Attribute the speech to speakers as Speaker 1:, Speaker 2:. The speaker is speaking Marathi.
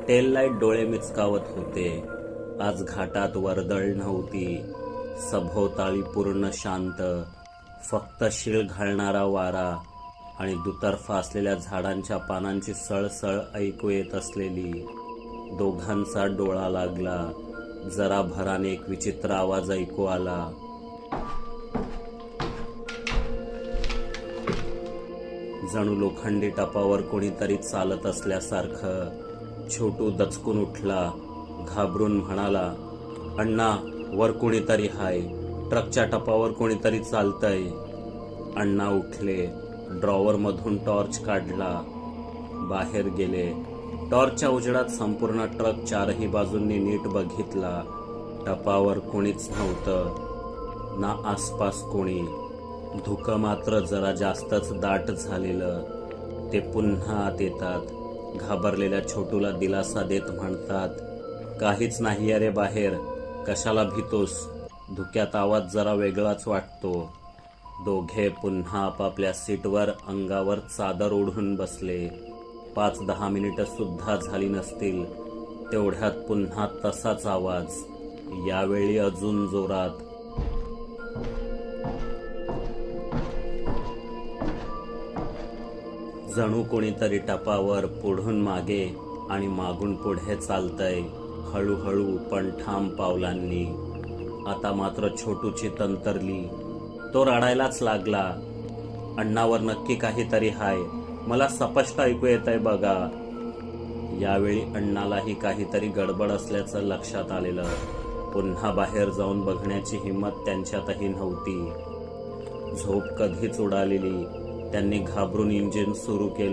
Speaker 1: टेल लाईट डोळे मिचकावत होते. आज घाटात वर्दळ नव्हती. सभोवताली पूर्ण शांत. फक्त शीळ घालणारा वारा आणि दुतर्फा असलेल्या झाडांच्या पानांची सळसळ ऐकू येत असलेली. दोघांचा डोळा लागला. जरा भराने एक विचित्र आवाज ऐकू आला. जणू लोखंडी टपावर कोणीतरी चालत असल्यासारखं. छोटू दचकून उठला. घाबरून म्हणाला, अण्णा, वर कोणीतरी हाय. ट्रकच्या टपावर कोणीतरी चालतंय. अण्णा उठले. ड्रॉवर मधून टॉर्च काढला. बाहेर गेले. टॉर्चच्या उजेडात संपूर्ण ट्रक चारही बाजूंनी नीट बघितला. टपावर कोणीच नव्हतं, ना आसपास कोणी. धुकं मात्र जरा जास्तच दाट झालेलं. ते पुन्हा आत येतात. घाबरलेल्या छोटूला दिलासा देत म्हणतात, काहीच नाही रे बाहेर, कशाला भीतोस. धुक्यात आवाज जरा वेगळाच वाटतो. दोघे पुन्हा आपापल्या सीटवर अंगावर चादर ओढून बसले. 5-10 मिनिटं सुद्धा झाली नसतील तेवढ्यात पुन्हा तसाच आवाज, यावेळी अजून जोरात. जणू कोणीतरी टपावर पुढून मागे आणि मागून पुढे चालतंय. हळूहळू पण ठाम पावलांनी. आता मात्र छोटूची तंतरली. तो रडायलाच लागला. अण्णावर नक्की काहीतरी हाय, मला स्पष्ट ऐकू येतंय बघा. यावेळी अण्णालाही काहीतरी गडबड असल्याचं लक्षात आलेलं. पुन्हा बाहेर जाऊन बघण्याची हिंमत त्यांच्यातही नव्हती. झोप कधीच उडालेली. त्यांनी घाबरून इंजिन सुरू केलं.